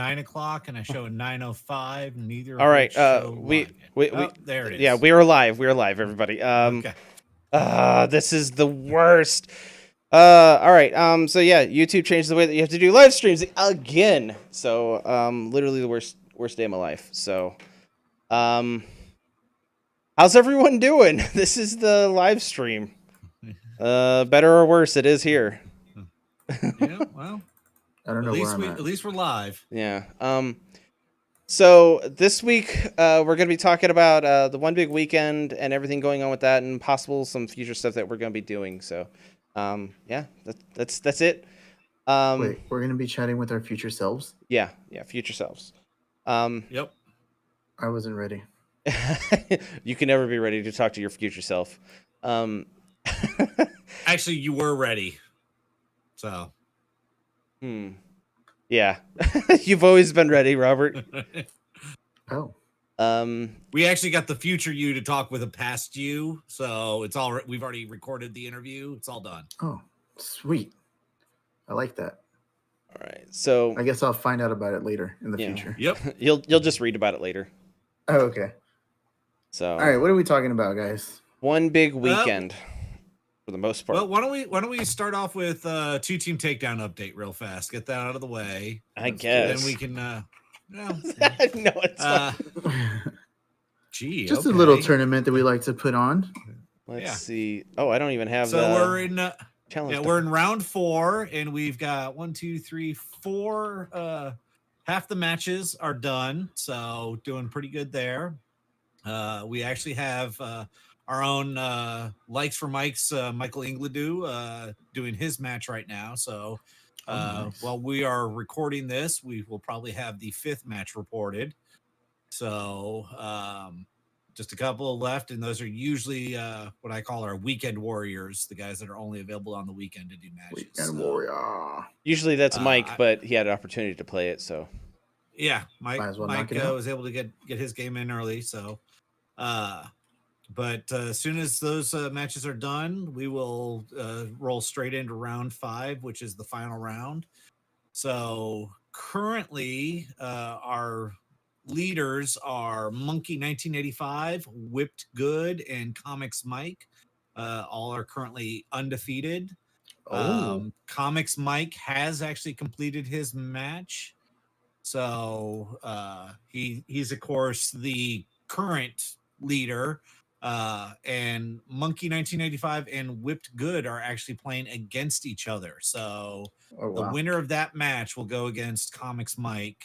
9 o'clock and a show at 9:05. Neither. All right. We there it is. Yeah, we are live. We are live, everybody. Okay. This is the worst. All right. So yeah, YouTube changed the way that you have to do live streams again. So literally the worst day of my life. So how's everyone doing? This is the live stream. Better or worse, it is here. Yeah, well, I don't know at least we're live. Yeah. So this week we're going to be talking about the One Big Weekend and everything going on with that, and possible some future stuff that we're going to be doing. So, yeah, that's it. Wait, we're going to be chatting with our future selves? Yeah, future selves. Yep. I wasn't ready. You can never be ready to talk to your future self. Actually, you were ready. So. Yeah. You've always been ready, Robert. Oh. We actually got the future you to talk with a past you, so it's all. We've already recorded the interview. It's all done. Oh, sweet. I like that. All right. So I guess I'll find out about it later in the future. Yep. You'll just read about it later. Oh, okay. So. All right. What are we talking about, guys? One Big Weekend. For the most part. Well, why don't we start off with 2-team takedown update real fast? Get that out of the way. I guess. Then we can. No, it's not. Gee, just a little tournament that we like to put on. Let's see. Oh, I don't even have. So we're in. Challenge. Yeah, we're in round 4, and we've got 1, 2, 3, 4. Half the matches are done, so doing pretty good there. We actually have. Our own likes for Mike's Michael Ingledew doing his match right now. So nice. While we are recording this, we will probably have the 5th match reported. So just a couple left, and those are usually what I call our weekend warriors, the guys that are only available on the weekend to do matches. Weekend warrior. Usually that's Mike, but he had an opportunity to play it, so. Yeah, Mike Mike was able to get his game in early, so. But as soon as those matches are done, we will roll straight into round 5, which is the final round. So currently, our leaders are Monkey 1985, Whipped Good, and Comics Mike. All are currently undefeated. Comics Mike has actually completed his match. So he's, of course, the current leader. And Monkey 1985 and Whipped Good are actually playing against each other. So the winner of that match will go against Comics Mike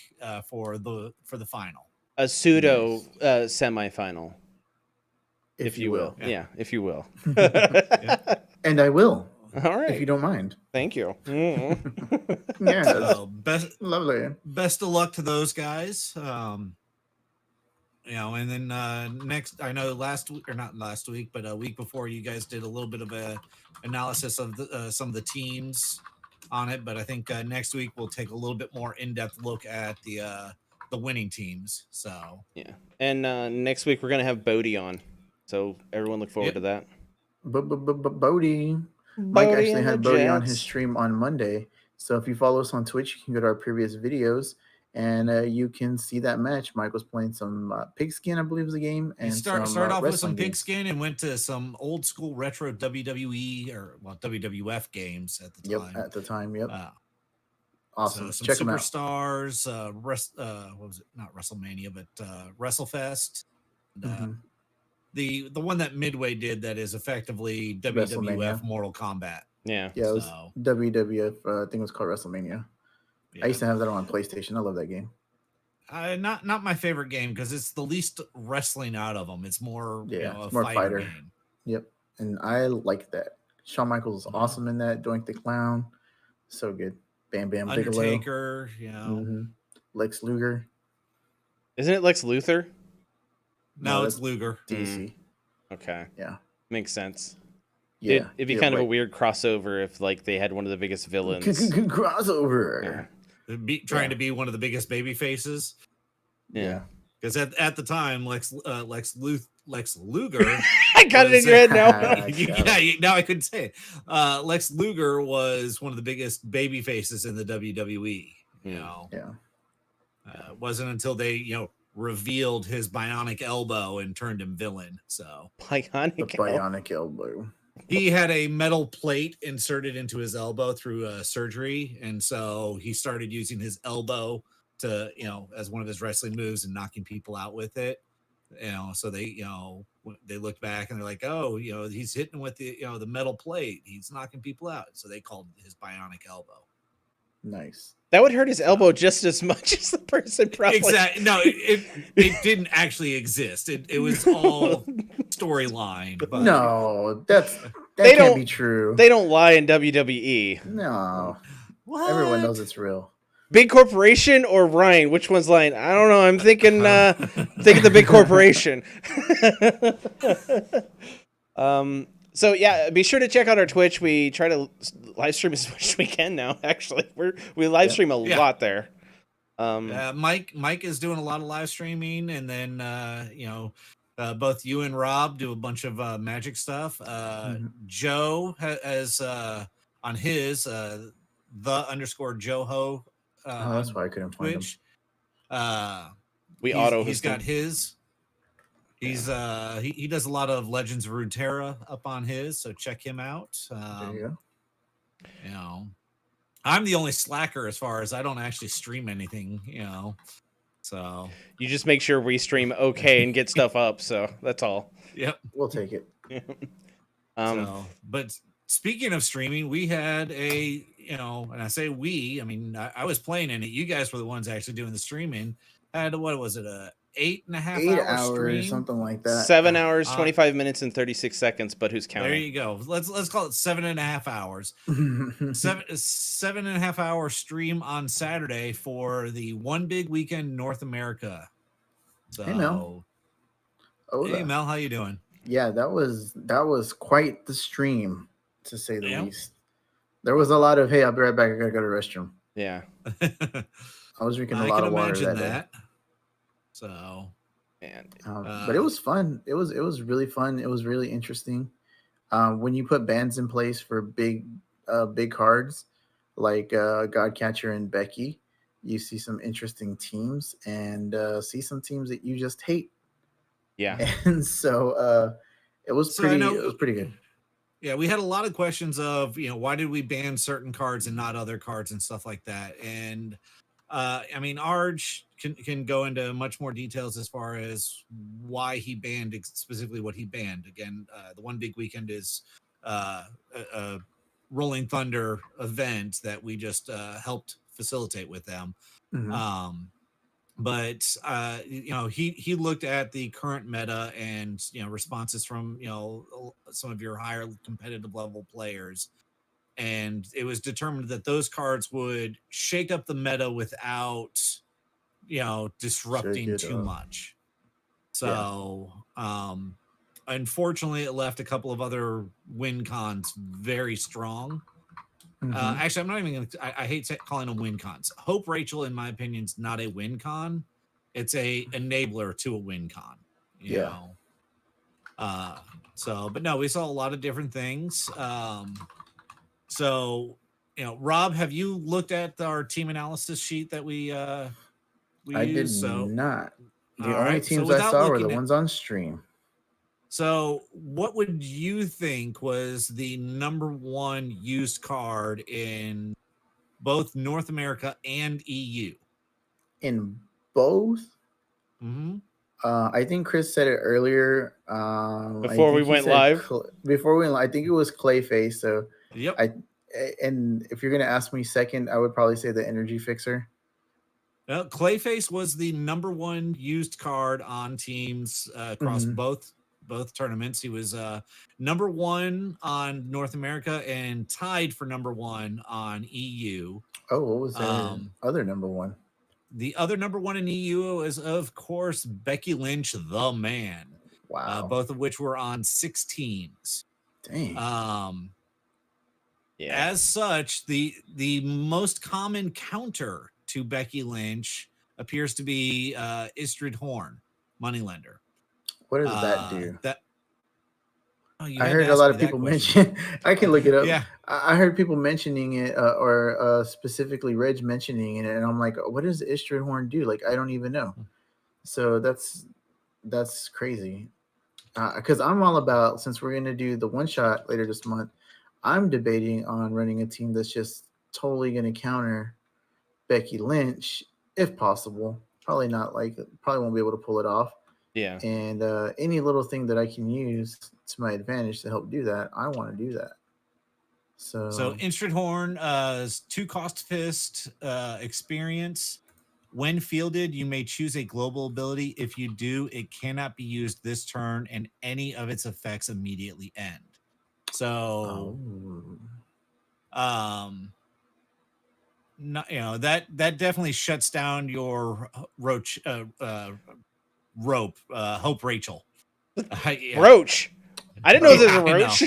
for the final. A pseudo semifinal. If you will. Yeah, if you will. And I will. All right. If you don't mind. Thank you. Yeah. So lovely. Best of luck to those guys. And then next, I know not last week, but a week before, you guys did a little bit of a analysis of some of the teams on it. But I think next week we'll take a little bit more in-depth look at the winning teams. So yeah, and next week we're gonna have Bodie on, so everyone look forward to that. Bodie. Mike actually had Bodie on his stream on Monday. So if you follow us on Twitch, you can go to our previous videos. And you can see that match. Mike was playing some Pigskin, I believe was the game. And started off with some Pigskin and went to some old school retro WWE WWF games at the time. Yep, at the time. Yep. Awesome. So some Check them out. Superstars, what was it? Not WrestleMania, but WrestleFest. The one that Midway did that is effectively WWF Mortal Kombat. Yeah. Yeah, it was WWF. I think it was called WrestleMania. Yeah. I used to have that on PlayStation. I love that game. Not my favorite game because it's the least wrestling out of them. It's more a more fighter game. Yep, and I like that. Shawn Michaels is awesome in that. Doink the Clown, so good. Bam Bam Bigelow. Undertaker, Lex Luger. Isn't it Lex Luthor? No, it's Luger. DC. Okay. Yeah, makes sense. Yeah, it'd be kind of a weird crossover if they had one of the biggest villains. Crossover. Yeah. Trying to be one of the biggest baby faces. Yeah. Because at the time, Lex Luger. I got it in your head now. Now I couldn't say it. Lex Luger was one of the biggest baby faces in the WWE. Yeah. It wasn't until they, revealed his bionic elbow and turned him villain. So The Bionic. bionic elbow. he had a metal plate inserted into his elbow through surgery, and so he started using his elbow to, as one of his wrestling moves and knocking people out with it. So they looked back and they're like, oh, he's hitting with the metal plate, he's knocking people out. So they called his bionic elbow. Nice. That would hurt his elbow just as much as the person probably. Exactly. No, it didn't actually exist. It was all storyline. But No, that They can't don't- be true. They don't lie in WWE. No, what? everyone knows it's real. Big corporation or Ryan? Which one's lying? I don't know. I'm thinking the big corporation. So yeah, be sure to check out our Twitch. We try to live stream as much as we can now. Actually, we live stream a lot there. Mike is doing a lot of live streaming, and then both you and Rob do a bunch of magic stuff. Joe has on his the _ Joho. That's why I couldn't find him. Twitch. He's got his. He does a lot of Legends of Runeterra up on his, so check him out. There you go. I'm the only slacker as far as I don't actually stream anything, so You just make sure we stream okay and get stuff up. So that's all. yep. We'll take it. But speaking of streaming, we had and I say we, I mean, I was playing in it. You guys were the ones actually doing the streaming. Had, what was it, a 8.5 hour stream? Something like that. 7 hours, 25 minutes, and 36 seconds. But who's counting? There you go. Let's call it 7.5 hours. 7.5 hour stream on Saturday for the One Big Weekend North America. So, Hey, Mel. Hey Mel, how you doing? Yeah, that was quite the stream, to say the least. There was a lot of, hey, I'll be right back, I gotta go to the restroom. Yeah. I was drinking a lot of water that day. So, man, but it was fun. It was really fun. It was really interesting. When you put bans in place for big cards like Godcatcher and Becky, you see some interesting teams and see some teams that you just hate. Yeah. And so it was pretty good. Yeah, we had a lot of questions of, why did we ban certain cards and not other cards and stuff like that. And I mean, Arj can go into much more details as far as why he banned specifically what he banned. Again, the One Big Weekend is a Rolling Thunder event that we just helped facilitate with them. Mm-hmm. But he looked at the current meta and responses from some of your higher competitive level players, and it was determined that those cards would shake up the meta without disrupting too much. So unfortunately, it left a couple of other win cons very strong. Actually, I'm not even going to, I hate calling them win cons. Hope Rachel, in my opinion, is not a win con. It's a enabler to a win con. You know? But no, we saw a lot of different things. Rob, have you looked at our team analysis sheet that we I used? did not. The all only right, teams I saw were the ones on stream. So what would you think was the number one used card in both North America and EU? In both? Mm-hmm. I think Chris said it earlier. Before we went live? I think it was Clayface. So yep. And if you're going to ask me second, I would probably say the Energy Fixer. Clayface was the number one used card on teams across both tournaments. He was number one on North America and tied for number one on EU. Oh, what was the other number one? The other number one in EU is, of course, Becky Lynch, the man. Wow. Both of which were on 6 teams. Dang. As such, the most common counter to Becky Lynch appears to be Istrid Horn, Moneylender. What does that do? Oh, you I had to heard a ask lot me of that people question. mention. I can look it up. Yeah. I heard people mentioning it, or specifically Reg mentioning it, and I'm like, what does the Istrid horn do? Like, I don't even know. So that's crazy. Because I'm all about, since we're gonna do the one shot later this month, I'm debating on running a team that's just totally gonna counter Becky Lynch if possible. Probably not, like, probably won't be able to pull it off. Yeah. And any little thing that I can use to my advantage to help do that, I want to do that. So Instrument Horn, 2 cost fist experience. When fielded, you may choose a global ability. If you do, it cannot be used this turn, and any of its effects immediately end. So, not, that definitely shuts down your roach rope. Hope Rachel. Yeah. Roach. I didn't know there's a roach.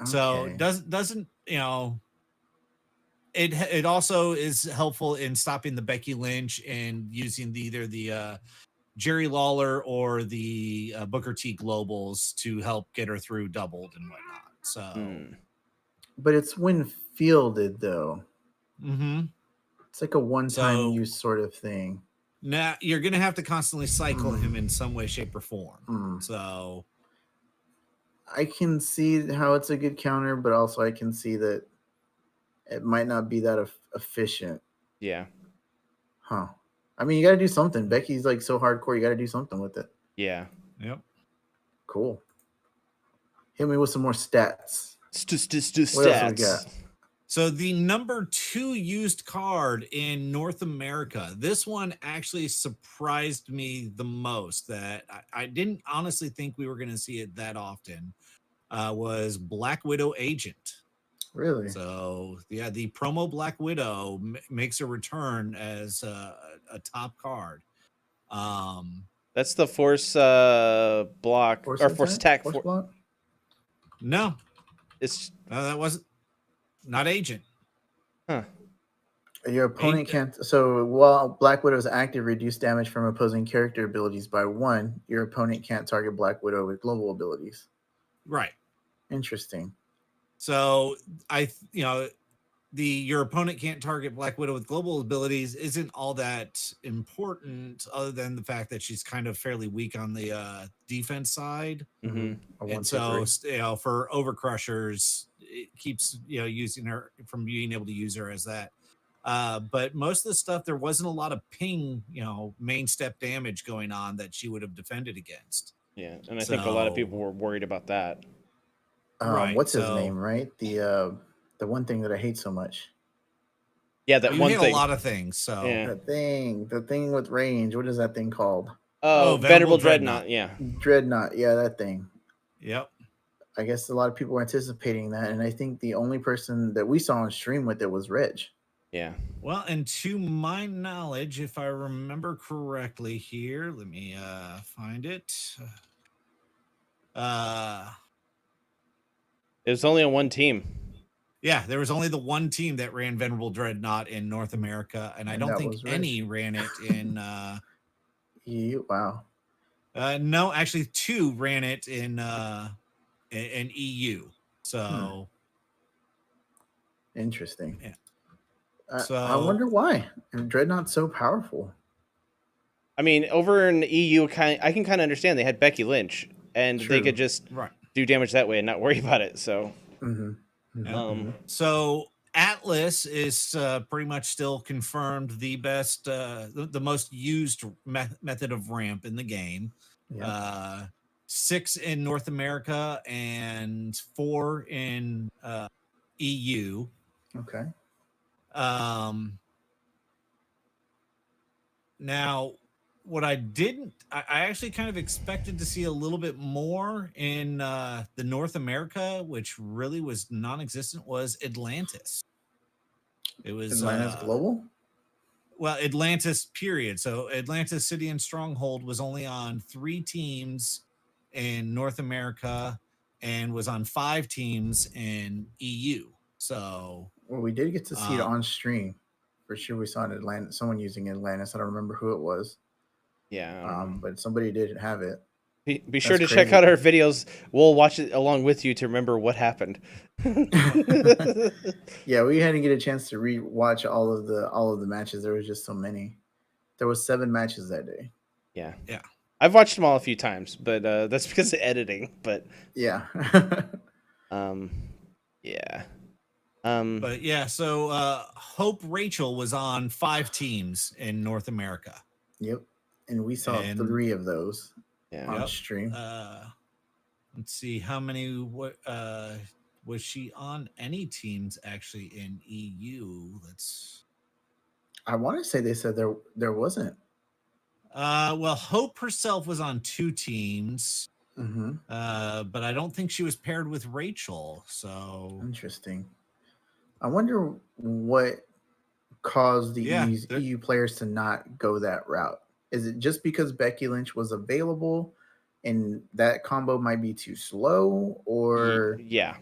So doesn't it also is helpful in stopping the Becky Lynch and using either the Jerry Lawler or the Booker T globals to help get her through doubled and whatnot. So, but it's when fielded though. Mm-hmm. It's like a one-time use sort of thing. Now you're gonna have to constantly cycle him in some way, shape, or form. So I can see how it's a good counter, but also I can see that it might not be that efficient. Yeah. Huh. I mean, you got to do something. Becky's like so hardcore. You got to do something with it. Yeah. Yep. Cool. Hit me with some more stats. Stats. What else we got? So the number 2 used card in North America, this one actually surprised me the most. That I didn't honestly think we were going to see it that often. Was Black Widow Agent. Really? So yeah, the promo Black Widow makes a return as a top card. That's the force block or force attack. Force block? No, it's that wasn't not Agent. Huh. Your opponent can't. So while Black Widow is active, reduce damage from opposing character abilities by 1. Your opponent can't target Black Widow with global abilities. Right. Interesting. So your opponent can't target Black Widow with global abilities isn't all that important, other than the fact that she's kind of fairly weak on the defense side. Mm-hmm. And so, for Overcrushers, it keeps using her from being able to use her as that. But most of the stuff, there wasn't a lot of ping, main step damage going on that she would have defended against. Yeah, and I think a lot of people were worried about that. Right. What's his name? Right. The one thing that I hate so much. Yeah, that one thing. A lot of things. So yeah. the thing with range. What is that thing called? Oh, Venerable Dreadnought. Yeah. Dreadnought. Yeah, that thing. Yep. I guess a lot of people were anticipating that, and I think the only person that we saw on stream with it was Reg. Yeah. Well, and to my knowledge, if I remember correctly here, let me find it. It was only on one team. Yeah, there was only the one team that ran Venerable Dreadnought in North America, and I don't think any ran it in EU. Wow. No, actually 2 ran it in EU. So interesting. Yeah. So I wonder why. Dreadnought's so powerful. I mean, over in EU, I can kind of understand. They had Becky Lynch, and they could just do damage that way and not worry about it. So, so Atlas is pretty much still confirmed the best, the most used method of ramp in the game. Yeah. 6 in North America and 4 in EU. Okay. Now, what I actually kind of expected to see a little bit more in the North America, which really was non-existent, was Atlantis. It was Atlantis Global? Well, Atlantis, period. So Atlantis City and Stronghold was only on 3 teams in North America and was on 5 teams in EU. So, well, we did get to see it on stream. For sure, we saw it in someone using Atlantis. I don't remember who it was. Yeah. But somebody did have it. Be sure to check out our videos. We'll watch it along with you to remember what happened. Yeah, we hadn't get a chance to re-watch all of the matches. There was just so many. There was 7 matches that day. Yeah. Yeah. I've watched them all a few times, but that's because of editing. But yeah. Yeah. But yeah, so Hope Rachel was on 5 teams in North America. Yep. And we saw 3 of those on stream. Let's see how many was she on any teams actually in EU? I want to say they said there wasn't. Well, Hope herself was on 2 teams. Mm-hmm. But I don't think she was paired with Rachel. So interesting. I wonder what caused the EU players to not go that route. Is it just because Becky Lynch was available and that combo might be too slow, or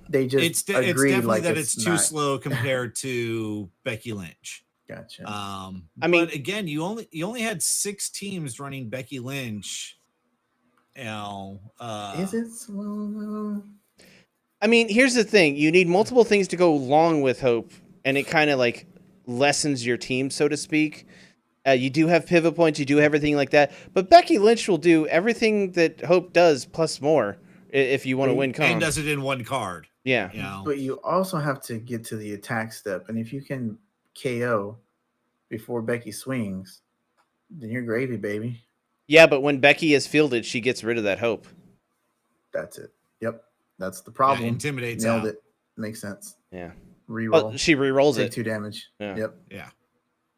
they just agreed it's definitely like that it's too slow compared to Becky Lynch. Gotcha. I mean, again, you only had 6 teams running Becky Lynch. You know, is it slow? I mean, here's the thing: you need multiple things to go along with Hope, and it kind of like lessens your team, so to speak. You do have pivot points, you do everything like that, but Becky Lynch will do everything that Hope does plus more if you want to win. And does it in one card. Yeah, you know? But you also have to get to the attack step, and if you can KO before Becky swings, then you're gravy, baby. Yeah, but when Becky is fielded, she gets rid of that Hope. That's it. Yep, that's the problem. Intimidates. Nailed out. it. Makes sense. Yeah. Reroll. She rerolls Take it. 2 damage. Yeah. Yep. Yeah.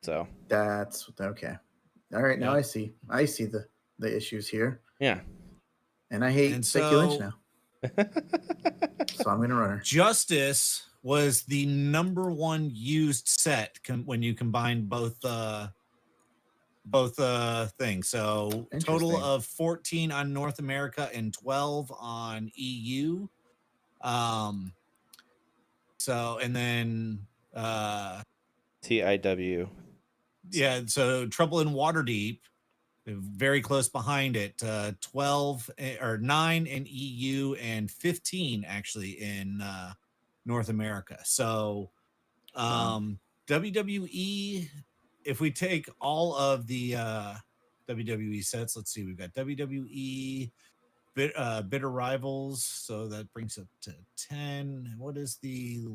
So that's okay. All right, now I see the issues here. Yeah. And I hate Becky Lynch now. So I'm gonna run her. Justice was the #1 used set when you combine both things. So total of 14 on North America and 12 on EU. So and then TIW. Yeah, so Trouble in Waterdeep, very close behind it. 12 or 9 in EU and 15 actually in North America. So WWE, if we take all of the WWE sets, let's see, we've got WWE Bitter Rivals, so that brings up to 10. What is the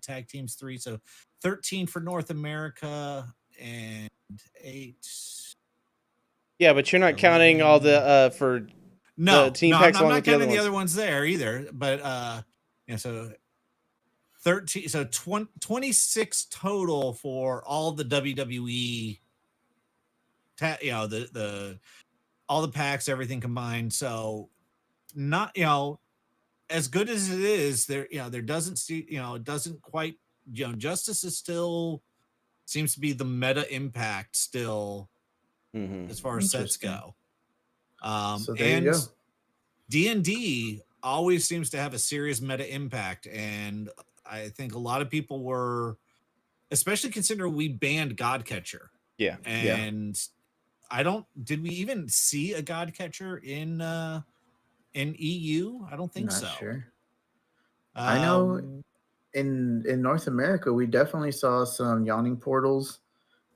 tag teams 3? So 13 for North America and 8. Yeah, but you're not counting all the for the team packs. I'm not counting the other ones there either. But so 13, so 26 total for all the WWE. The all the packs, everything combined. So not as good as it is. There doesn't see it doesn't quite Justice is still seems to be the meta impact still as far as sets go. So there you go. D&D always seems to have a serious meta impact, and I think a lot of people were, especially considering we banned Godcatcher. Yeah, and did we even see a Godcatcher in EU? I don't think so. Sure. I know in North America we definitely saw some yawning portals.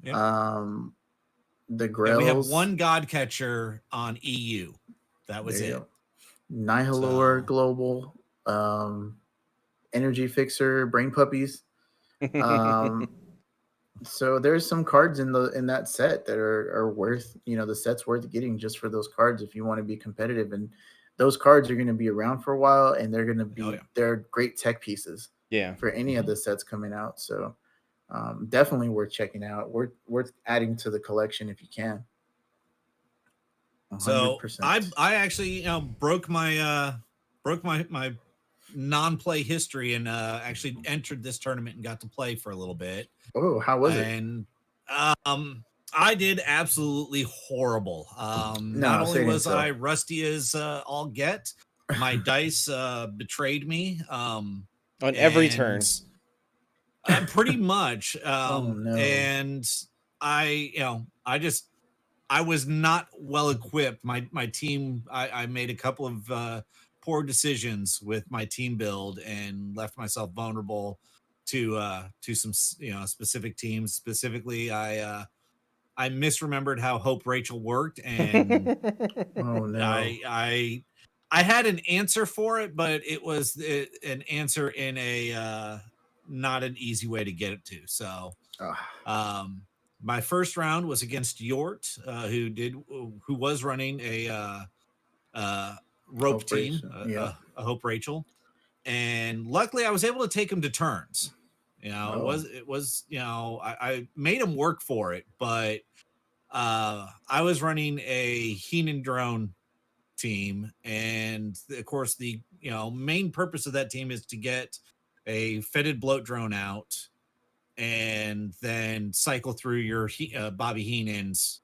Yep. The Grails. We have 1 Godcatcher on EU. That was it. Nihilor Global, Energy Fixer, Brain Puppies. So there's some cards in that set that are worth, the set's worth getting just for those cards if you want to be competitive. And those cards are going to be around for a while, and they're going to be they're great tech pieces. For any of the sets coming out. So definitely worth checking out. Worth adding to the collection if you can. 100%. So I actually broke my non-play history and actually entered this tournament and got to play for a little bit. Oh, how was it? And I did absolutely horrible. Not only was I rusty as all get, my dice betrayed me on every turn. Pretty much. Oh, no. And I just I was not well equipped. My team, I made a couple of poor decisions with my team build and left myself vulnerable to some specific teams. Specifically, I misremembered how Hope Rachel worked, and Oh no. I had an answer for it, but it was an answer in a not an easy way to get it to. So, my first round was against Yort, who was running a rope Hope team, Rachel, yeah. a Hope Rachel, and luckily I was able to take him to turns. It was I made him work for it, but I was running a Heenan drone team, and of course the main purpose of that team is to get a fetid bloat drone out and then cycle through your Bobby Heenans.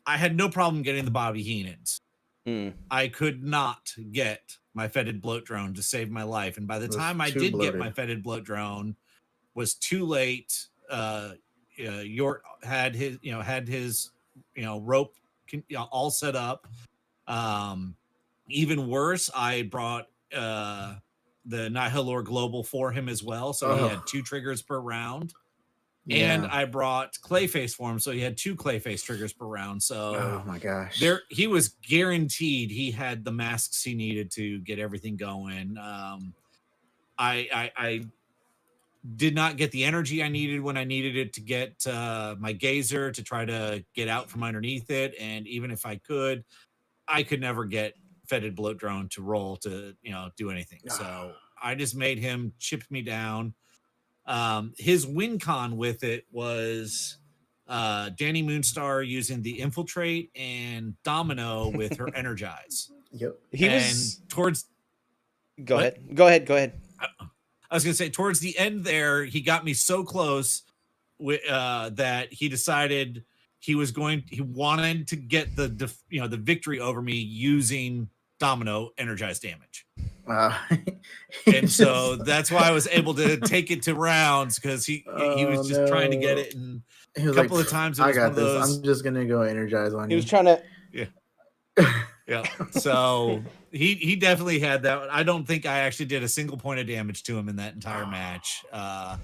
I had no problem getting the Bobby Heenans. I could not get my fetid bloat drone to save my life, and by the time I did get my fetid bloat drone, was too late. Yort had his rope all set up. Even worse, I brought the Nihilor Global for him as well, so he had 2 triggers per round. Yeah. And I brought Clayface for him, so he had 2 Clayface triggers per round. So, oh my gosh, he was guaranteed he had the masks he needed to get everything going. I did not get the energy I needed when I needed it to get my gazer to try to get out from underneath it, and even if I could never get fetid bloat drone to roll to do anything. So I just made him chip me down. His win con with it was Danny Moonstar using the infiltrate and Domino with her energize. Yep. Go ahead. I was gonna say towards the end there, he got me so close that he decided he wanted to get the victory over me using Domino energized damage. And so that's why I was able to take it to rounds, because he was just trying to get it, and a couple of times it was one of those, I'm just gonna go energize on you. He was trying to yeah. So he definitely had that. I don't think I actually did a single point of damage to him in that entire match. It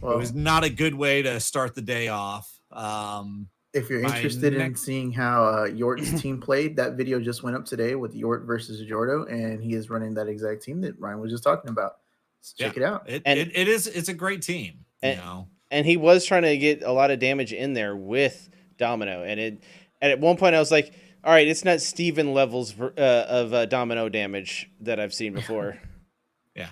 was not a good way to start the day off. If you're interested in seeing how Yort's team played, that video just went up today with Yort versus Jordo, and he is running that exact team that Ryan was just talking about. So check it out. It's a great team. And he was trying to get a lot of damage in there with Domino, and at one point I was like, all right, it's not Steven levels of Domino damage that I've seen before. Yeah,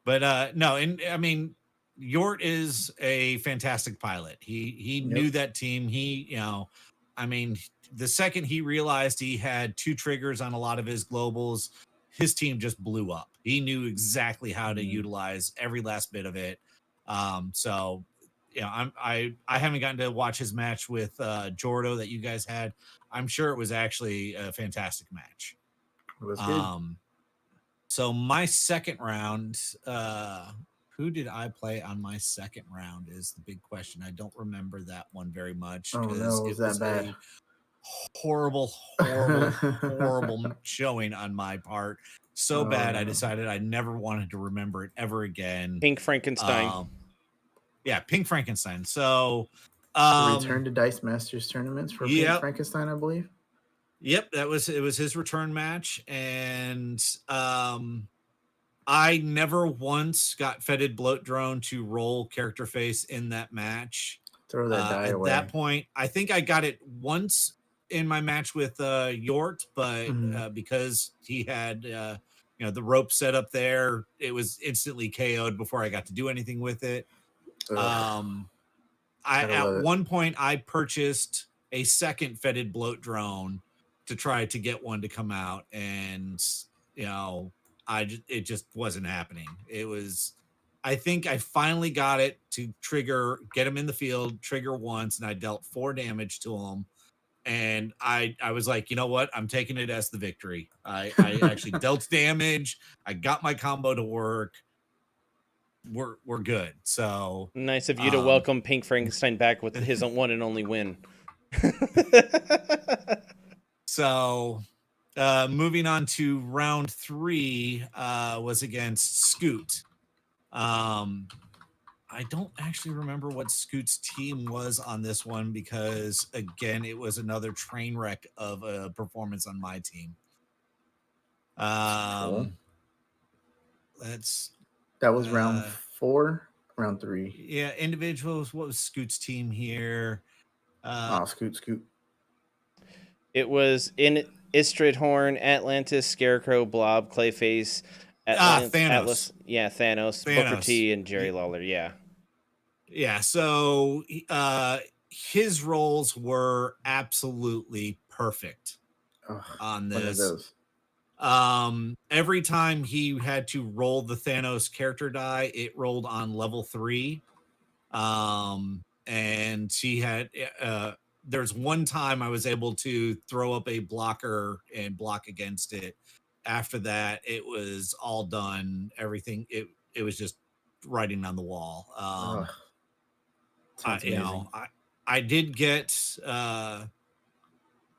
but no, and I mean, Yort is a fantastic pilot. He knew that team. I mean, the second he realized he had 2 triggers on a lot of his globals, his team just blew up. He knew exactly how to utilize every last bit of it. So, I haven't gotten to watch his match with Jordo that you guys had. I'm sure it was actually a fantastic match. It was good. So my second round, who did I play on my second round is the big question. I don't remember that one very much. Oh no, was that bad? A horrible showing on my part. So bad, I decided I never wanted to remember it ever again. Pink Frankenstein. Pink Frankenstein. So return to Dice Masters tournaments for Pink Frankenstein, I believe. Yep, it was his return match, and I never once got fetid bloat drone to roll character face in that match. Throw that die away. At that point, I think I got it once in my match with Yort, but because he had the rope set up there, it was instantly KO'd before I got to do anything with it. At one point I purchased a second fetid bloat drone to try to get one to come out, and it just wasn't happening. It was, I think I finally got it to get him in the field, trigger once, and I dealt 4 damage to him. And I was like, you know what? I'm taking it as the victory. I actually dealt damage. I got my combo to work. We're good. So nice of you to welcome Pink Frankenstein back with his one and only win. So moving on to round 3 was against Scoot. I don't actually remember what Scoot's team was on this one because, again, it was another train wreck of a performance on my team. Cool. That was round 4, round 3. Yeah, individuals. What was Scoot's team here? Scoot. It was in Istridhorn, Atlantis, Scarecrow, Blob, Clayface, Atlas, Thanos, Booker T, and Jerry Lawler. Yeah. So his roles were absolutely perfect on this. Every time he had to roll the Thanos character die, it rolled on level 3. And he had there's one time I was able to throw up a blocker and block against it. After that, it was all done. Everything it was just writing on the wall. I did get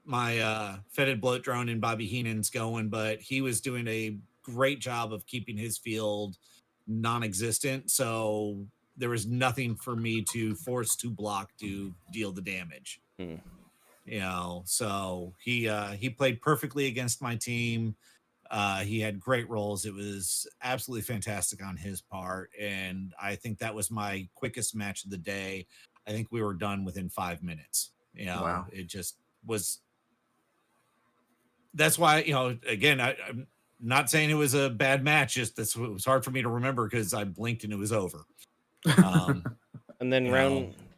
my fetid bloat drone and Bobby Heenan's going, but he was doing a great job of keeping his field non-existent. So there was nothing for me to force to block to deal the damage. So he played perfectly against my team. He had great rolls. It was absolutely fantastic on his part. And I think that was my quickest match of the day. I think we were done within 5 minutes. Wow. It just was. That's why, again, I'm not saying it was a bad match. Just it was hard for me to remember because I blinked and it was over. And then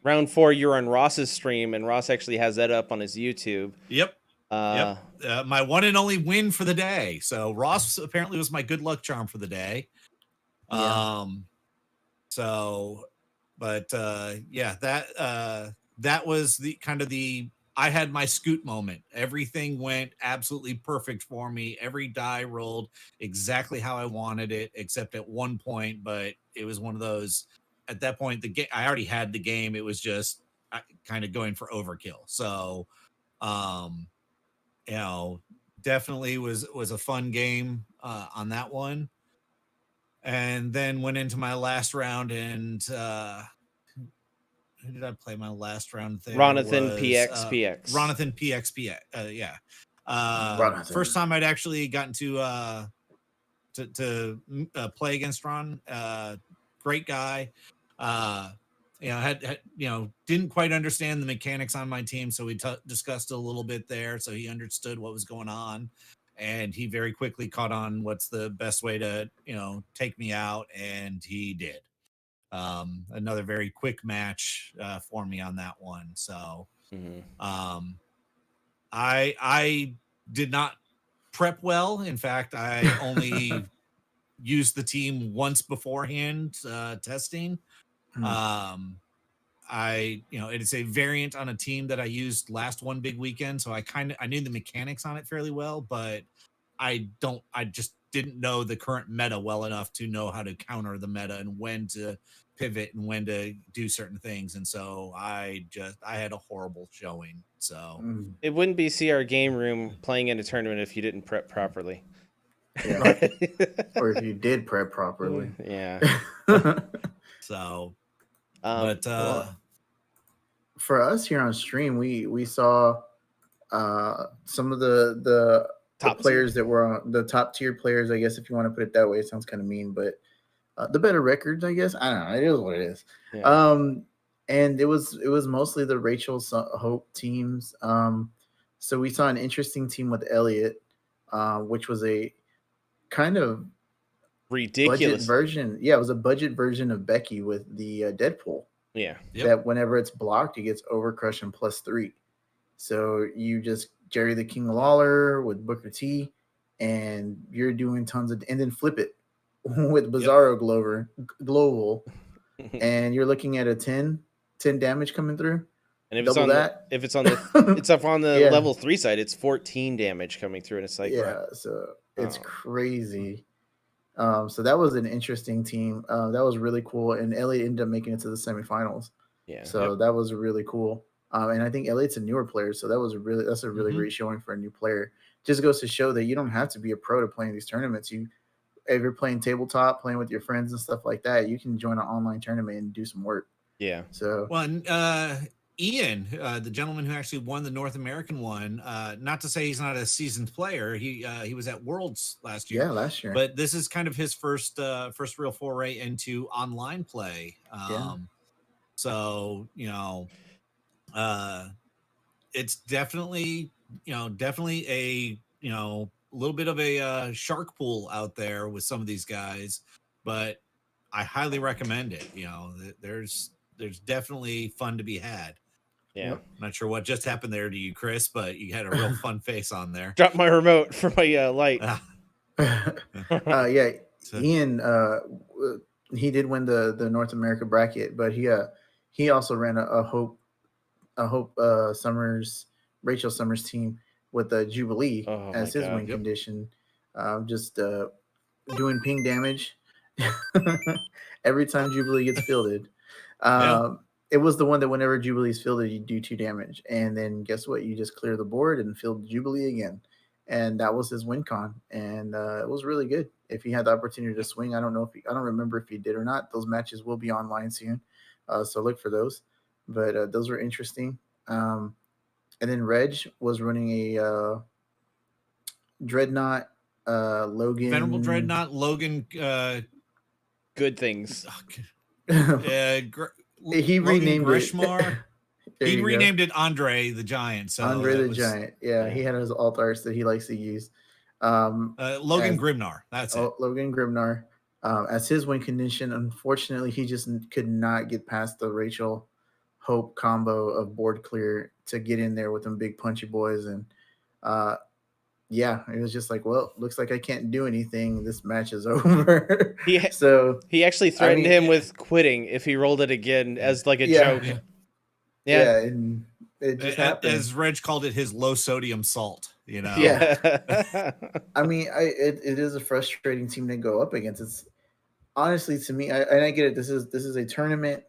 round 4, you're on Ross's stream, and Ross actually has that up on his YouTube. Yep. My one and only win for the day. So Ross apparently was my good luck charm for the day. Yeah. That was the kind of I had my Scoot moment. Everything went absolutely perfect for me. Every die rolled exactly how I wanted it, except at one point. But it was one of those. At that point, the game I already had the game. It was just kind of going for overkill. So, definitely was a fun game on that one. And then went into my last round and. Who did I play my last round there? Ronathan PX. Ronathan PX. First time I'd actually gotten to play against Ron. Great guy. Didn't quite understand the mechanics on my team, so we discussed a little bit there. So he understood what was going on, and he very quickly caught on what's the best way to take me out, and he did. Another very quick match for me on that one. So I did not prep well. In fact, I only used the team once beforehand testing. It is a variant on a team that I used last one big weekend, so I knew the mechanics on it fairly well, but I just didn't know the current meta well enough to know how to counter the meta and when to pivot and when to do certain things. And so I had a horrible showing. So it wouldn't be CR Game Room playing in a tournament if you didn't prep properly. Yeah. Or if you did prep properly. Yeah. So, for us here on stream, we saw some of the top players that were on the top tier players, I guess, if you want to put it that way. It sounds kind of mean, but the better records, I guess. I don't know. It is what it is. Yeah. And it was mostly the Rachel Hope teams. So we saw an interesting team with Elliot, which was a kind of ridiculous budget version. Yeah, it was a budget version of Becky with the Deadpool. Yeah. That whenever it's blocked, it gets overcrush and +3. So you just Jerry the King Lawler with Booker T, and you're doing tons of, and then flip it with Bizarro Global, and you're looking at a 10 damage coming through. And if it's on it's up on the level 3 side, it's 14 damage coming through, and it's like so it's crazy. So that was an interesting team. That was really cool, and Elliot ended up making it to the semifinals. Yeah. So that was really cool. And I think Elliot's a newer player, so that's a really great showing for a new player. Just goes to show that you don't have to be a pro to play in these tournaments. If you're playing tabletop, playing with your friends and stuff like that, you can join an online tournament and do some work. Yeah. So Ian, the gentleman who actually won the North American one, not to say he's not a seasoned player. He was at Worlds last year. Yeah, last year. But this is kind of his first real foray into online play. So, it's definitely a, little bit of a shark pool out there with some of these guys, but I highly recommend it. There's definitely fun to be had. Yeah. I'm not sure what just happened there to you, Chris, but you had a real fun face on there. Dropped my remote for my light. Yeah, Ian, he did win the North America bracket, but he also ran a Hope Summers, Rachel Summers team with the Jubilee as his win condition, just doing ping damage every time Jubilee gets fielded. It was the one that whenever Jubilee is fielded, you do 2 damage, and then guess what? You just clear the board and field Jubilee again, and that was his win con, and it was really good. If he had the opportunity to swing, I don't remember if he did or not. Those matches will be online soon, so look for those. But those were interesting. And then Reg was running a Dreadnought, Logan. Venerable Dreadnought, Logan. Good things. He renamed Grishmar. He renamed it Andre the Giant. So Andre the Giant. Yeah, he had his alt arts that he likes to use. Logan Grimnar. That's it. Logan Grimnar. As his win condition, unfortunately, he just could not get past the Rachel Hope combo of board clear to get in there with them big punchy boys. And it was just like, well, looks like I can't do anything. This match is over. So he actually threatened him with quitting if he rolled it again as like a joke. Yeah, and it just happened. As Reg called it, his low sodium salt. Yeah. I mean, it is a frustrating team to go up against. It's honestly, to me, I get it. This is a tournament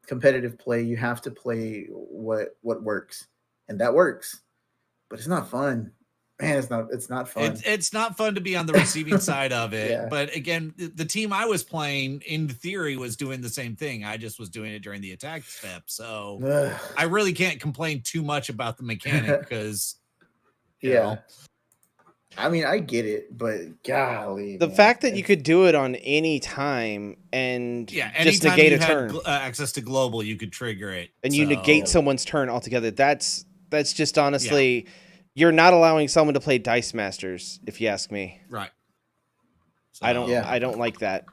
competitive play. You have to play what works, and that works, but it's not fun. Man, it's not fun. It's not fun to be on the receiving side of it. Yeah. But again, the team I was playing in theory was doing the same thing. I just was doing it during the attack step. So I really can't complain too much about the mechanic because you know. I mean, I get it, but golly. The fact that you could do it on any time and just anytime negate you a turn. Access to global, you could trigger it. And you negate someone's turn altogether. That's just honestly, you're not allowing someone to play Dice Masters, if you ask me. Right. So, I don't like that.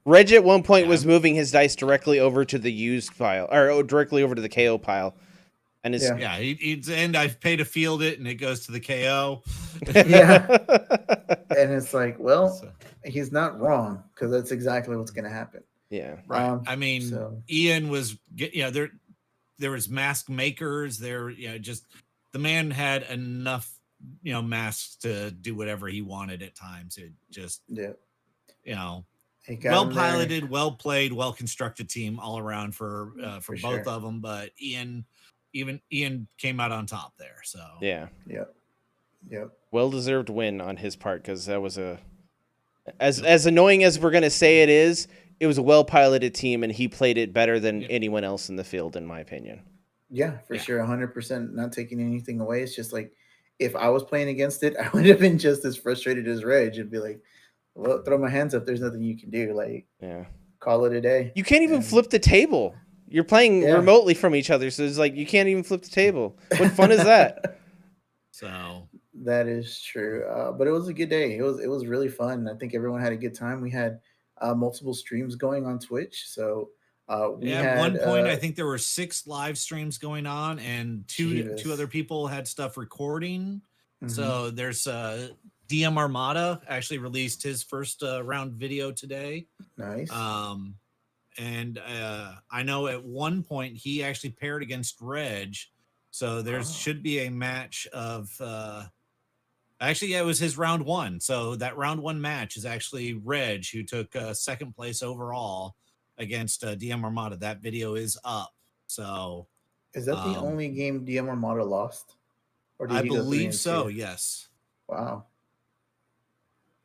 Reg at one point was moving his dice directly over to the used pile, or directly over to the KO pile. And and I've paid to field it, and it goes to the KO. And it's like, well, he's not wrong because that's exactly what's going to happen. Yeah, right. I mean, Ian was, there was mask makers. Just the man had enough, masks to do whatever he wanted at times. It just, well piloted, well played, well constructed team all around for both of them. But Ian came out on top there. So well-deserved win on his part, because that was as annoying as we're gonna say it was a well-piloted team, and he played it better than anyone else in the field, in my opinion. Yeah, for sure, 100%. Not taking anything away. It's just like, if I was playing against it, I would have been just as frustrated as Reg and be like, well, throw my hands up. There's nothing you can do. Like, call it a day. You can't even flip the table. You're playing remotely from each other, so it's like you can't even flip the table. What fun is that? So that is true, but it was a good day. It was really fun. I think everyone had a good time. We had multiple streams going on Twitch, so at one point I think there were 6 live streams going on, and two other people had stuff recording. Mm-hmm. So there's DM Armada actually released his first round video today. Nice. And I know at one point he actually paired against Reg. So there should be a match of it was his round 1. So that round 1 match is actually Reg, who took second place overall against DM Armada. That video is up. So Is that the only game DM Armada lost? Or did I he go 3-2? believe so. Yes. Wow.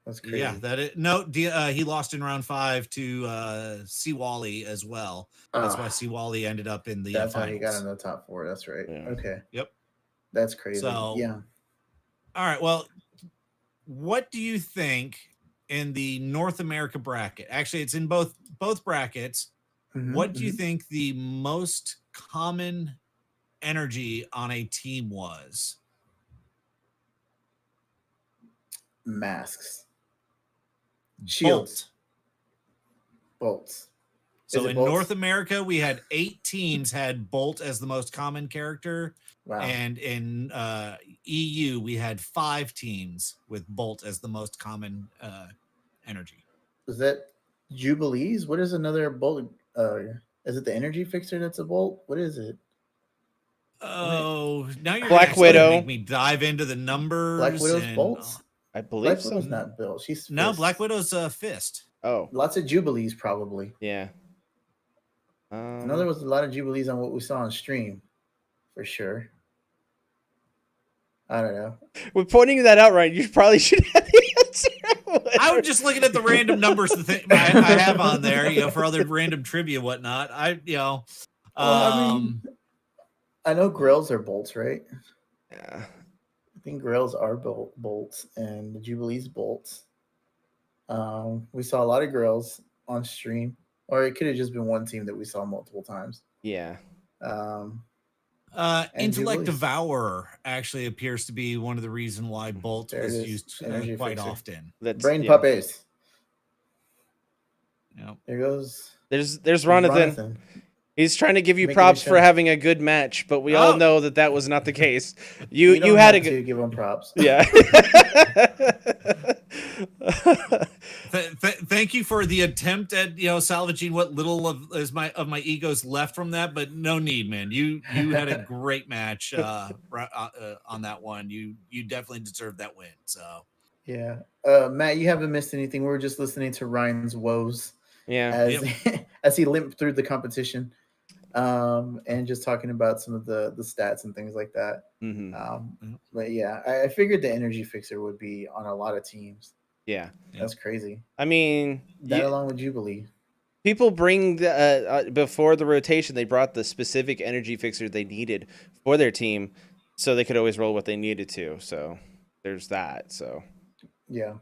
That's crazy. Yeah, he lost in round 5 to Wally as well. That's why Wally ended up in the That's finals. how he got in the top 4. That's right. Yeah. Okay. Yep. That's crazy. So, yeah. All right. Well, what do you think in the North America bracket? Actually, it's in both brackets. What do you think the most common energy on a team was? Masks. Shields. Bolts. So in North America, we had 8 teams had Bolt as the most common character. Wow. And in EU, we had 5 teams with Bolt as the most common energy. Is that Jubilees? What is another Bolt? Is it the energy fixer that's a Bolt? What is it? Oh, now you're Black Widow. Make me dive into the numbers. Black Widow's bolts? I believe Black Widow's not built. She's fists. No, Black Widow's fist. Oh, lots of Jubilees probably. Yeah. I know there was a lot of Jubilees on what we saw on stream, for sure. I don't know. We're pointing that out, right? You probably should have the answer. I was just looking at the random numbers I have on there, for other random trivia and whatnot. I know Grails are bolts, right? Yeah. I think Grails are bolts and the Jubilees bolts. We saw a lot of Grails on stream, or it could have just been one team that we saw multiple times. Yeah. Intellect Jubilees. Devourer actually appears to be one of the reasons why Bolt was used quite often. Brain puppies. Yep. There goes. There's Ronathan. He's trying to give you props for having a good match, but we all know that was not the case. You had a good. Give him props. Yeah. Thank you for the attempt at salvaging what little of my ego's left from that, but no need, man. You had a great match on that one. You definitely deserved that win. So yeah, Matt, you haven't missed anything. We were just listening to Ryan's woes. Yeah, as he limped through the competition, and just talking about some of the stats and things like that. Mm-hmm. But yeah, I figured the energy fixer would be on a lot of teams. Yeah, that's crazy. I mean, that along with Jubilee. People bring the before the rotation, they brought the specific energy fixer they needed for their team, so they could always roll what they needed to. So there's that. So yeah.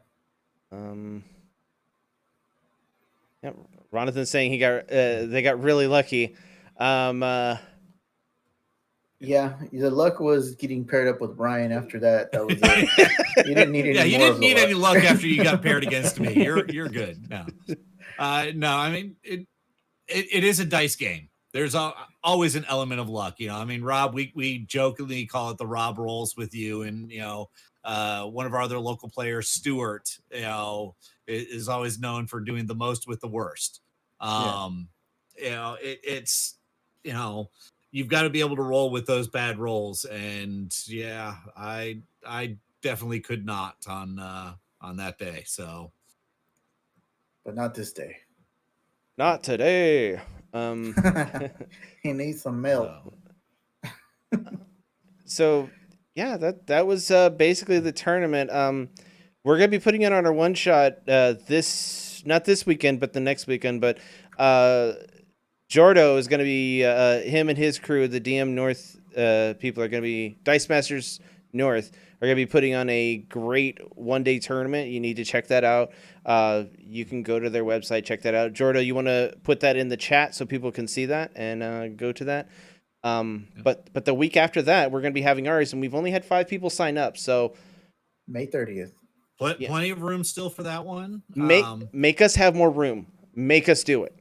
Yeah, Ronathan's saying they got really lucky. Yeah, the luck was getting paired up with Ryan after that. That was it. You didn't need any. Yeah, you didn't need any luck after you got paired against me. You're good. No, no. I mean, it is a dice game. There's always an element of luck. I mean, Rob, we jokingly call it the Rob rolls with you, and one of our other local players, Stuart, is always known for doing the most with the worst. It's you've got to be able to roll with those bad rolls, and yeah, I definitely could not on that day. So, but not this day. Not today. He needs some milk. So yeah, that was basically the tournament. We're gonna be putting it on our one shot not this weekend, but the next weekend. But Jordo is gonna be him and his crew, the DM North people are gonna be Dice Masters North are gonna be putting on a great 1-day tournament. You need to check that out. You can go to their website, check that out. Jordo, you want to put that in the chat so people can see that and go to that. But the week after that, we're gonna be having ours, and we've only had 5 people sign up. So May 30th. Plenty of room still for that one. Make us have more room. Make us do it.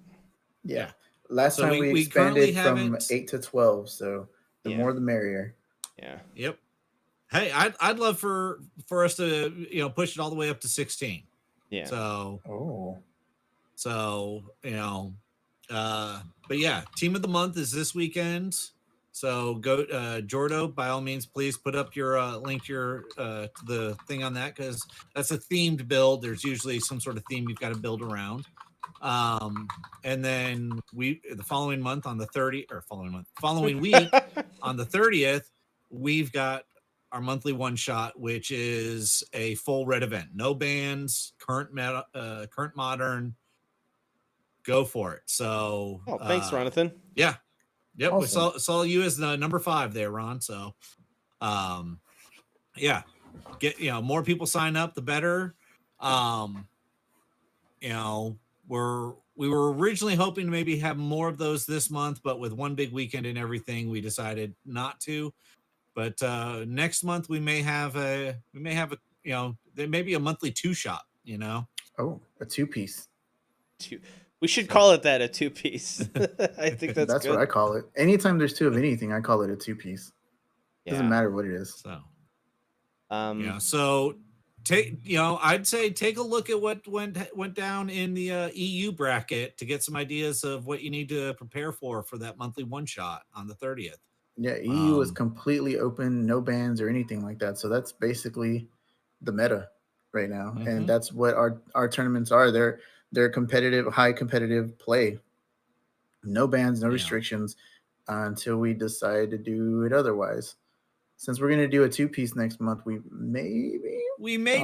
Yeah. Last time we expanded from 8 to 12, so the more the merrier. Yeah. Yep. Hey, I'd love for us to push it all the way up to 16. Yeah. So. But yeah, Team of the Month is this weekend. So go, Jordo, by all means, please put up your link to the thing on that, because that's a themed build. There's usually some sort of theme you've got to build around. And then the following month on the 30th, or following week on the 30th, we've got our monthly one shot, which is a full red event. No bans, current modern. Go for it. So thanks, Ronathan. Yeah. Yep. Awesome. We saw you as the number 5 there, Ron. So yeah. Get more people sign up, the better. We were originally hoping to maybe have more of those this month, but with one big weekend and everything, we decided not to. But next month we may have there may be a monthly 2-shot. Oh, a 2-piece. We should call it that, a 2-piece. I think that's good. What I call it. Anytime there's 2 of anything, I call it a 2-piece. Doesn't matter what it is. So, so I'd say take a look at what went down in the EU bracket to get some ideas of what you need to prepare for that monthly one shot on the 30th. Yeah, EU is completely open, no bans or anything like that. So that's basically the meta right now, and that's what our tournaments are. They're competitive, high competitive play. No bans, no restrictions until we decide to do it otherwise. Since we're going to do a 2-piece next month, we may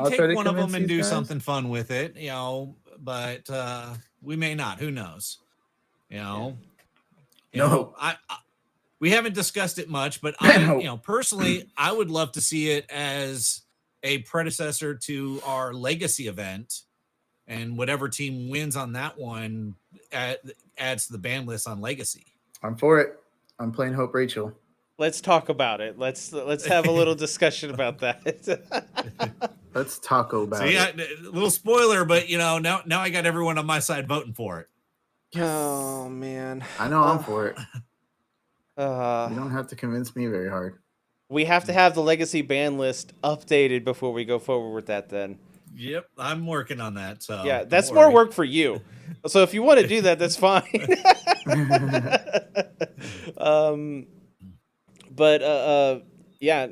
take one of them and do something fun with it, but we may not. Who knows? We haven't discussed it much, but personally, I would love to see it as a predecessor to our legacy event, and whatever team wins on that one adds to the ban list on legacy. I'm for it. I'm playing Hope Rachel. Let's talk about it. Let's have a little discussion about that. Let's talk about it. A little spoiler, but now I got everyone on my side voting for it. Oh man, I know I'm for it. You don't have to convince me very hard. We have to have the legacy ban list updated before we go forward with that. Then. Yep, I'm working on that. So yeah, that's more work for you. So if you want to do that, that's fine. Yeah,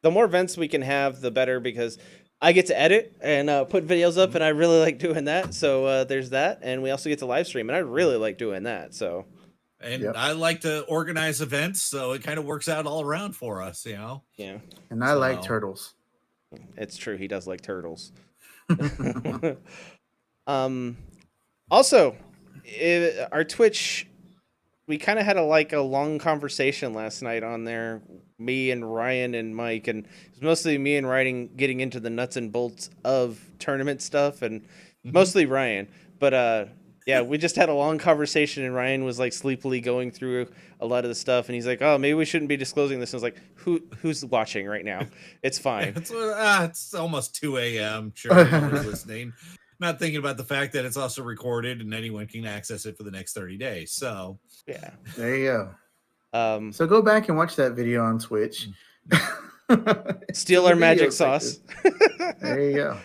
the more events we can have, the better, because I get to edit and put videos up, and I really like doing that. So there's that, and we also get to live stream, and I really like doing that. So, and I like to organize events, so it kind of works out all around for us, Yeah, and I like turtles. It's true, he does like turtles. Also, our Twitch. We kind of had a long conversation last night on there, me and Ryan and Mike, and it was mostly me and Ryan getting into the nuts and bolts of tournament stuff, and mostly Ryan. But yeah, we just had a long conversation, and Ryan was sleepily going through a lot of the stuff, and he's like, "Oh, maybe we shouldn't be disclosing this." And I was like, "Who's watching right now? It's fine." It's almost 2 a.m. Sure, everyone's listening. Not thinking about the fact that it's also recorded and anyone can access it for the next 30 days. So yeah, there you go. So go back and watch that video on Twitch. Steal our magic sauce. There you go.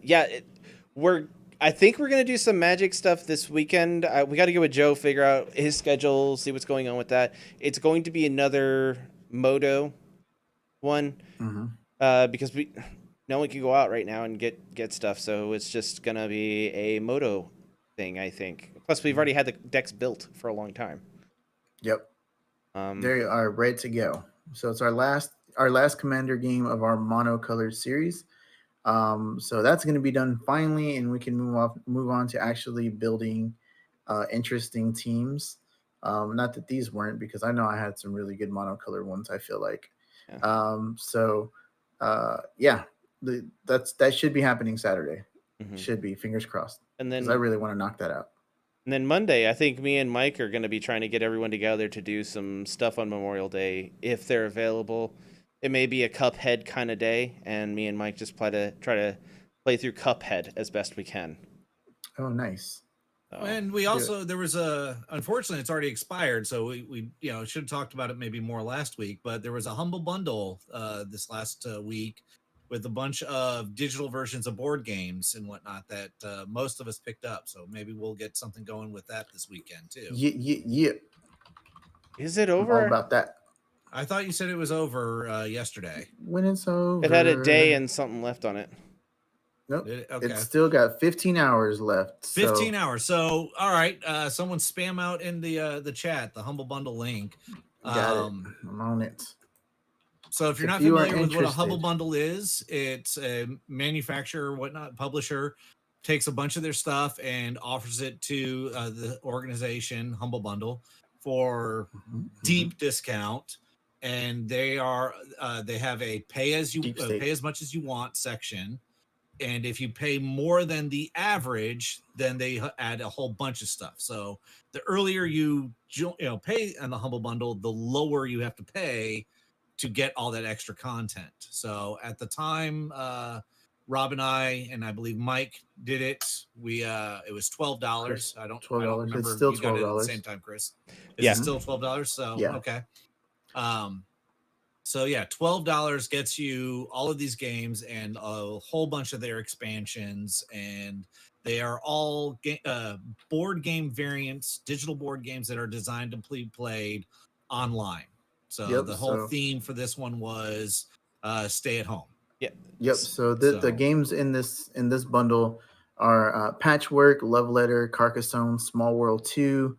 Yeah, I think we're gonna do some magic stuff this weekend. We got to get with Joe, figure out his schedule, see what's going on with that. It's going to be another Moto one, because no one can go out right now and get stuff, so it's just gonna be a Moto thing, I think. Plus, we've already had the decks built for a long time. Yep. They are ready to go. So it's our last commander game of our monocolored series. So that's going to be done finally, and we can move on to actually building interesting teams. Not that these weren't, because I know I had some really good monocolored ones, I feel like. Yeah. That should be happening Saturday. Should be, fingers crossed. And then I really want to knock that out. And then Monday, I think me and Mike are going to be trying to get everyone together to do some stuff on Memorial Day if they're available. It may be a Cuphead kind of day, and me and Mike just try to play through Cuphead as best we can. Oh, nice. And we also, there was unfortunately it's already expired, so we should have talked about it maybe more last week, but there was a Humble Bundle this last week with a bunch of digital versions of board games and whatnot that most of us picked up. So maybe we'll get something going with that this weekend too. Yeah. Is it over? I'm all about that. I thought you said it was over yesterday. When it's over. It had a day and something left on it. Nope. Okay. It's still got 15 hours left. 15 hours. So, all right. Someone spam out in the chat the Humble Bundle link. Got it. I'm on it. So if you're not familiar with what a Humble Bundle is, it's a manufacturer, whatnot, publisher, takes a bunch of their stuff and offers it to the organization Humble Bundle for deep discount. And they have a pay as much as you want section. And if you pay more than the average, then they add a whole bunch of stuff. So the earlier you pay on the Humble Bundle, the lower you have to pay to get all that extra content. So at the time, Rob and I believe Mike did it. It was $12. I don't remember. It's still you got it at $12. the same time, Chris. Is it still $12? So yeah. Okay. So yeah, $12 gets you all of these games and a whole bunch of their expansions, and they are all board game variants, digital board games that are designed to be played online. So the whole theme for this one was stay at home. Yep. So the games in this bundle are Patchwork, Love Letter, Carcassonne, Small World 2,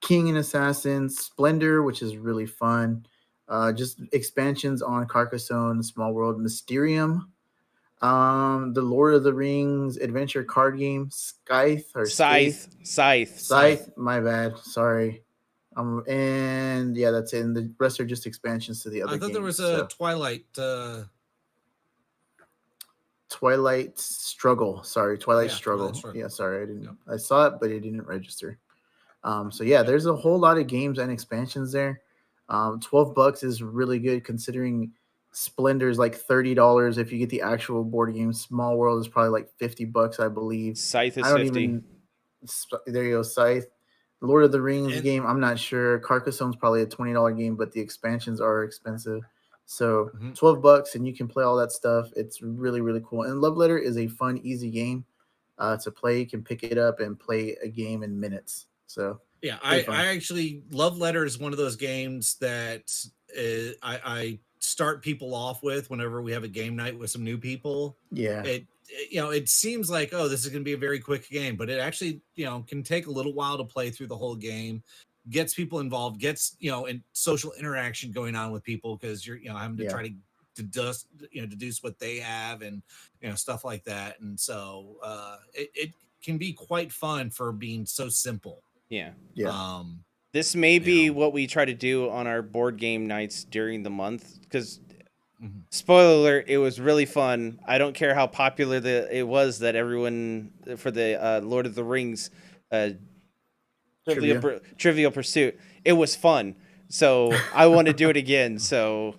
King and Assassin, Splendor, which is really fun. Just expansions on Carcassonne, Small World, Mysterium, the Lord of the Rings adventure card game, Scythe. My bad. Sorry. And yeah, that's it. And the rest are just expansions to the other games. I thought there was a Twilight Struggle. Sorry, Twilight Struggle. Yeah, sorry, I didn't. Yep. I saw it, but it didn't register. So yeah, there's a whole lot of games and expansions there. $12 is really good considering Splendor is like $30 if you get the actual board game. Small World is probably like $50, I believe. Scythe is $50. There you go, Scythe. Lord of the Rings game, I'm not sure. Carcassonne's probably a $20 game, but the expansions are expensive. So $12 and you can play all that stuff. It's really, really cool. And Love Letter is a fun, easy game to play. You can pick it up and play a game in minutes. So yeah, I actually Love Letter is one of those games that I start people off with whenever we have a game night with some new people. Yeah. It seems like, oh, this is going to be a very quick game, but it actually, can take a little while to play through the whole game, gets people involved, gets, in social interaction going on with people because you're, having to try to deduce what they have and, stuff like that. And so it can be quite fun for being so simple. Yeah. Yeah. This may be what we try to do on our board game nights during the month because spoiler alert, it was really fun. I don't care how popular it was that everyone for the Lord of the Rings Trivial Pursuit. It was fun. So I want to do it again. So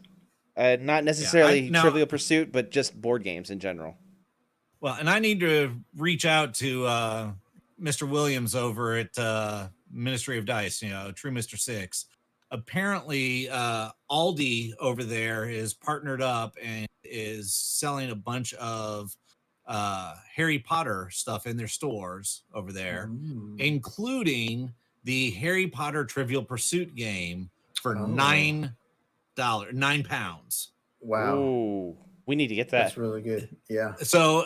not necessarily Trivial Pursuit, but just board games in general. Well, and I need to reach out to Mr. Williams over at Ministry of Dice, True Mr. Six. Apparently, Aldi over there is partnered up and is selling a bunch of Harry Potter stuff in their stores over there, including the Harry Potter Trivial Pursuit game for £9. Wow. Ooh, we need to get that. That's really good. Yeah. So,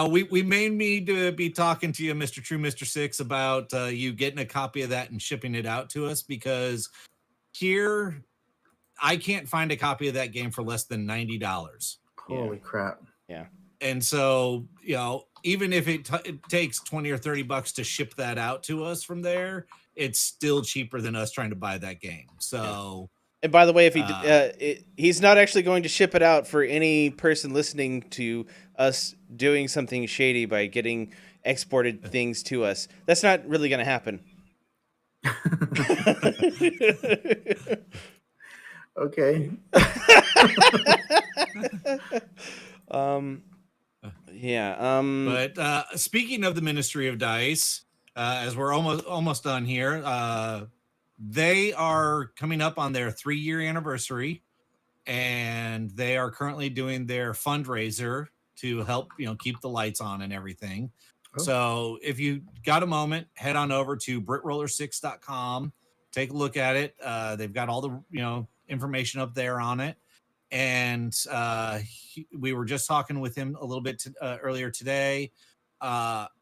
we may need to be talking to you, Mr. True Mr. Six, about you getting a copy of that and shipping it out to us, because here I can't find a copy of that game for less than $90. Holy crap. Yeah. And so, even if it takes $20 or $30 to ship that out to us from there, it's still cheaper than us trying to buy that game. So, and by the way, if he's not actually going to ship it out for any person listening to us doing something shady by getting exported things to us. That's not really going to happen. Okay. But speaking of the Ministry of Dice, as we're almost done here, they are coming up on their 3-year anniversary, and they are currently doing their fundraiser to help keep the lights on and everything. So if you got a moment, head on over to BritRoller6.com, take a look at it. They've got all the information up there on it. and we were just talking with him a little bit earlier today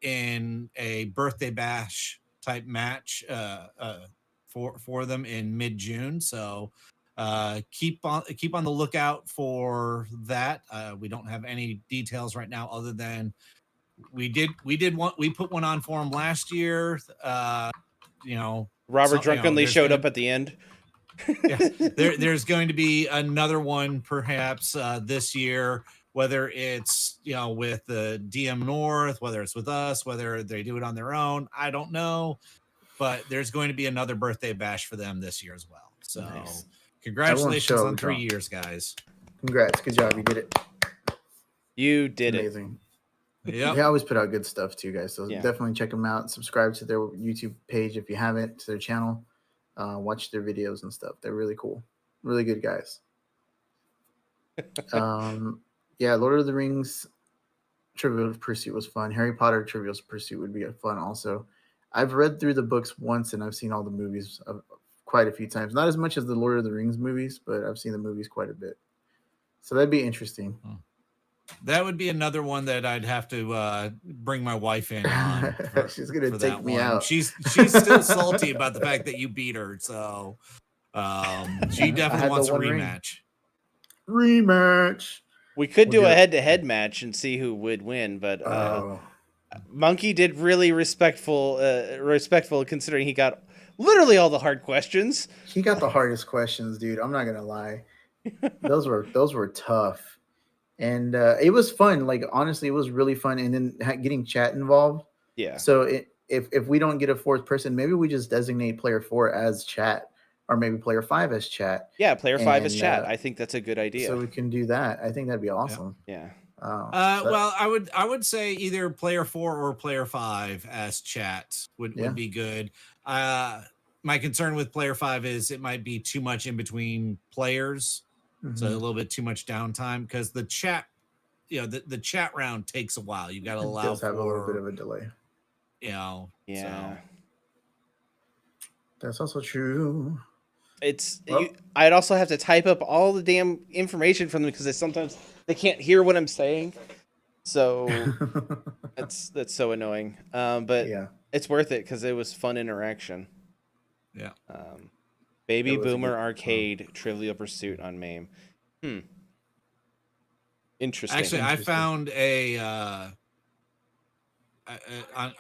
in a birthday bash type match for them in mid-June. So keep on the lookout for that. We don't have any details right now other than we put one on for him last year. Robert drunkenly showed up at the end. Yes, there's going to be another one perhaps this year, whether it's with the DM North, whether it's with us, whether they do it on their own, I don't know, but there's going to be another birthday bash for them this year as well. So nice. Congratulations on 3 years, guys. Congrats, good job, you did it. You did amazing. Yeah, they always put out good stuff too, guys, so definitely check them out. Subscribe to their YouTube page if you haven't, to their channel. Watch their videos and stuff. They're really cool, really good guys. Lord of the Rings Trivial Pursuit was fun. Harry Potter Trivial Pursuit would be fun also. I've read through the books once and I've seen all the movies quite a few times. Not as much as the Lord of the Rings movies, but I've seen the movies quite a bit. So that'd be interesting. That would be another one that I'd have to bring my wife in on. She's gonna take me out. She's still salty about the fact that you beat her, so she definitely wants a rematch. Rematch. We could do a head-to-head match and see who would win, but Monkey did really respectful considering he got literally all the hard questions. He got the hardest questions, dude. I'm not gonna lie. Those were tough. And it was fun. Like, honestly, it was really fun. And then getting chat involved. Yeah. So if we don't get a fourth person, maybe we just designate player 4 as chat, or maybe player 5 as chat. Yeah, player 5 as chat. I think that's a good idea. So we can do that. I think that'd be awesome. Yeah. Well, I would say either player 4 or player 5 as chat would be good. My concern with player 5 is it might be too much in between players. Mm-hmm. So a little bit too much downtime, because the chat, the chat round takes a while. You got to allow does have a little bit of a delay. Yeah. So. That's also true. I'd also have to type up all the damn information from them because sometimes they can't hear what I'm saying. So that's so annoying. But it's worth it because it was fun interaction. Yeah. Baby Boomer Arcade Trivial Pursuit on MAME. Interesting. Actually, I found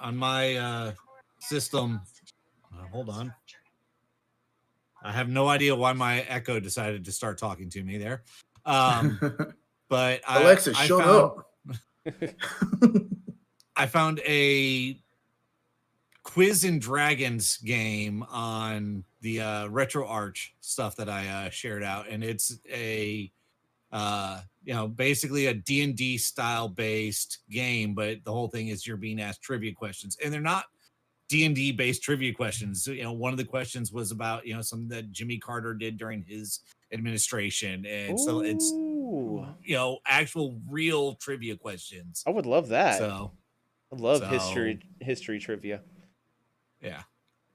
on my system. Hold on. I have no idea why my Echo decided to start talking to me there. But Alexa, shut up. I found a Quiz and Dragons game on the RetroArch stuff that I shared out, and it's a basically a D&D style based game, but the whole thing is you're being asked trivia questions, and they're not D&D based trivia questions. One of the questions was about something that Jimmy Carter did during his administration, and so it's actual real trivia questions. I would love that. So I love history trivia. Yeah.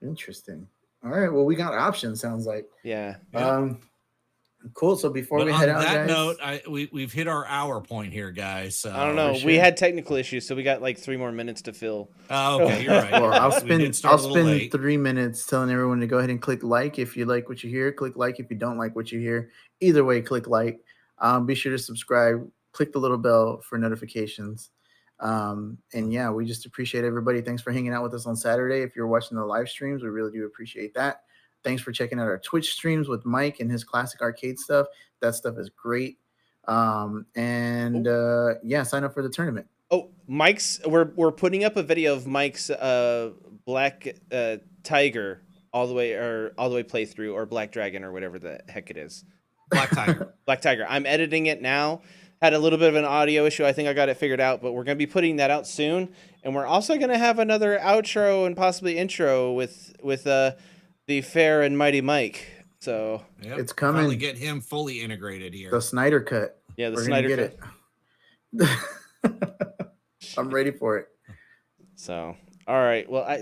Interesting. All right. Well, we got options, sounds like. Yeah. Cool. So before we head out, on that guys, note, we've hit our hour point here, guys. So I don't know. We had technical issues, so we got like 3 more minutes to fill. Oh, okay. You're right. Well, I'll spend 3 minutes telling everyone to go ahead and click like if you like what you hear. Click like if you don't like what you hear. Either way, click like. Be sure to subscribe. Click the little bell for notifications. We just appreciate everybody. Thanks for hanging out with us on Saturday. If you're watching the live streams, we really do appreciate that. Thanks for checking out our Twitch streams with Mike and his classic arcade stuff. That stuff is great. Sign up for the tournament. Mike's we're putting up a video of Mike's Black Tiger all the way playthrough, or Black Dragon, or whatever the heck it is. Black Tiger. Black Tiger. I'm editing it now. Had a little bit of an audio issue. I think I got it figured out, but we're going to be putting that out soon. And we're also going to have another outro and possibly intro with the fair and mighty Mike. So it's coming. Finally get him fully integrated here. The Snyder cut. Yeah, the Snyder cut. I'm ready for it. So, all right. Well,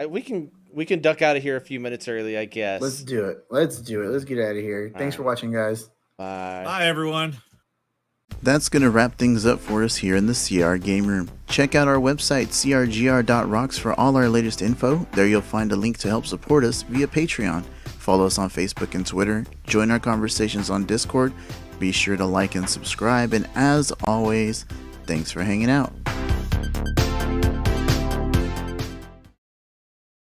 we can duck out of here a few minutes early, I guess. Let's do it. Let's get out of here. Thanks for watching, guys. Bye. Bye, everyone. That's going to wrap things up for us here in the CR Game Room. Check out our website, crgr.rocks, for all our latest info. There you'll find a link to help support us via Patreon. Follow us on Facebook and Twitter. Join our conversations on Discord. Be sure to like and subscribe. And as always, thanks for hanging out.